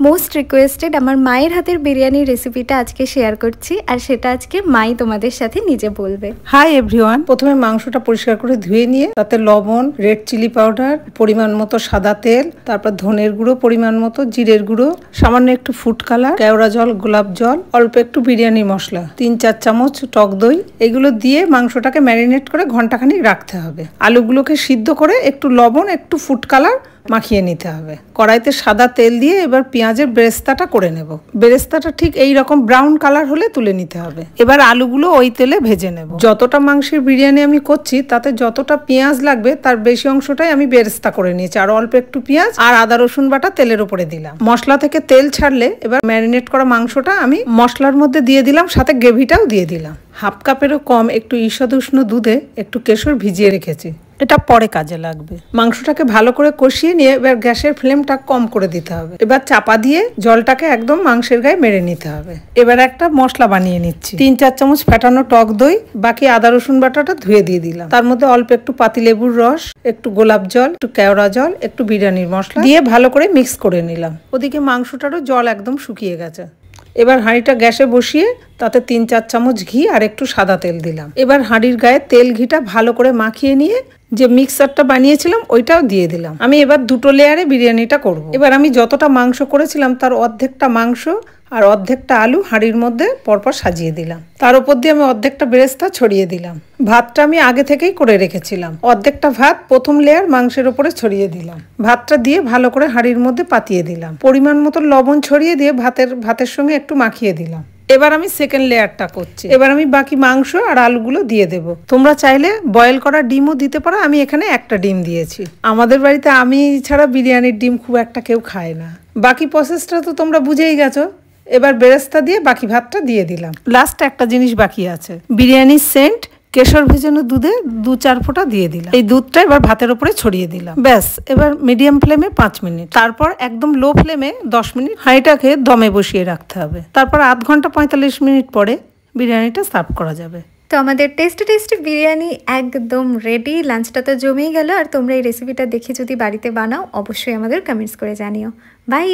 Most requested আমার মায়ের হাতের বিরিয়ানির রেসিপিটা আজকে শেয়ার করছি, আর সেটা আজকে মাই তোমাদের সাথে নিজে বলবে। Hi everyone. প্রথমে মাংসটা পরিষ্কার করে ধুয়ে নিয়ে তাতে লবণ, রেড চিলি পাউডার, পরিমাণ মতো সাদা তেল, তারপর ধনের গুঁড়ো পরিমাণ মতো, জিরের গুঁড়ো, সামান্য একটু ফুড কালার, কেওড়া জল, গোলাপ জল, অল্প একটু বিরিয়ানি মশলা, 3-4 চামচ টক দই, এগুলো দিয়ে মাংসটাকে ম্যারিনেট করে ঘন্টাখানিক রাখতে হবে। আলুগুলোকে সিদ্ধ করে একটু লবণ, একটু ফুড কালার মাখিয়ে নিতে হবে। কড়াইতে সাদা তেল দিয়ে এবার পেঁয়াজের বেরেস্তাটা করে নেব। বেরেস্তাটা ঠিক এই রকম ব্রাউন কালার হলে তুলে নিতে হবে। এবার আলুগুলো ওই তেলে ভেজে নেব। যতটা মাংসের বিরিয়ানি আমি করছি তাতে যতটা পেঁয়াজ লাগবে তার বেশি অংশটাই আমি বেরেস্তা করে নিয়েছি, আর অল্প একটু পেঁয়াজ আর আদা রসুন বাটা তেলের উপরে দিলাম। মশলা থেকে তেল ছাড়লে এবার ম্যারিনেট করা মাংসটা আমি মশলার মধ্যে দিয়ে দিলাম, সাথে গ্রেভিটাও দিয়ে দিলাম। হাফ কাপেরও কম একটু ঈষৎ উষ্ণ দুধে একটু কেশর ভিজিয়ে রেখেছি, এটা পরে কাজে লাগবে। মাংসটাকে ভালো করে কষিয়ে নিয়ে এবার গ্যাসের ফ্লেমটা কম করে দিতে হবে। এবার চাপা দিয়ে জলটাকে একদম মাংসের গায়ে মেরে নিতে হবে। এবার একটা মশলা বানিয়ে নিচ্ছি। 3-4 চামচ ফেটানো টক দই, বাকি আদা রসুন বাটাটা ধুয়ে দিয়ে দিলাম। তার মধ্যে অল্প একটু পাতিলেবুর রস, একটু গোলাপ জল, একটু কেওড়া জল, একটু বিরিয়ানির মশলা দিয়ে ভালো করে মিক্স করে নিলাম। ওদিকে মাংসটারও জল একদম শুকিয়ে গেছে। এবার হাঁড়িটা গ্যাসে বসিয়ে তাতে 3-4 চামচ ঘি আর একটু সাদা তেল দিলাম। এবার হাঁড়ির গায়ে তেল ঘিটা ভালো করে মাখিয়ে নিয়ে যে মিক্সারটা বানিয়েছিলাম ওইটাও দিয়ে দিলাম। আমি এবার দুটো লেয়ারে বিরিয়ানিটা করব। এবার আমি যতটা মাংস করেছিলাম তার অর্ধেকটা মাংস আর অর্ধেকটা আলু হাঁড়ির মধ্যে পরপর সাজিয়ে দিলাম। তার উপর দিয়ে আমি অর্ধেকটা বেরেস্তা ছড়িয়ে দিলাম। ভাতটা আমি আগে থেকেই করে রেখেছিলাম। অর্ধেকটা ভাত প্রথম লেয়ার মাংসের উপরে ছড়িয়ে দিলাম। ভাতটা দিয়ে ভালো করে হাঁড়ির মধ্যে পাতিয়ে দিলাম। পরিমাণ মতো লবণ ছড়িয়ে দিয়ে ভাতের সঙ্গে একটু মাখিয়ে দিলাম। এবার আমি সেকেন্ড লেয়ারটা করছি। এবার আমি বাকি মাংস আর আলুগুলো দিয়ে দেব। তোমরা চাইলে বয়েল করা ডিমও দিতে পারো, আমি এখানে একটা ডিম দিয়েছি। আমাদের বাড়িতে আমি ছাড়া বিরিয়ানির ডিম খুব একটা কেউ খায় না। বাকি প্রসেসটা তো তোমরা বুঝেই গেছো। এবার বেরেস্তা দিয়ে বাকি ভাতটা দিয়ে দিলাম। লাস্ট একটা জিনিস বাকি আছে, বিরিয়ানির সেন্ট কেশর ভেজানো দুধে 2-4 ফোঁটা দিয়ে দিলাম। এই দুধটা এবার ভাতের উপরে ছড়িয়ে দিলাম। ব্যাস, এবার মিডিয়াম ফ্লেমে 5 মিনিট, তারপর একদম লো ফ্লেমে 10 মিনিট হাঁড়িটাকে দমে বসিয়ে রাখতে হবে। তারপর আধ ঘন্টা 45 মিনিট পরে বিরিয়ানিটা সার্ভ করা যাবে। তো আমাদের টেস্টি বিরিয়ানি একদম রেডি। লাঞ্চটা তো জমেই গেল, আর তোমরা এই রেসিপিটা দেখে যদি বাড়িতে বানাও অবশ্যই আমাদের কমেন্টস করে জানিও। বাই।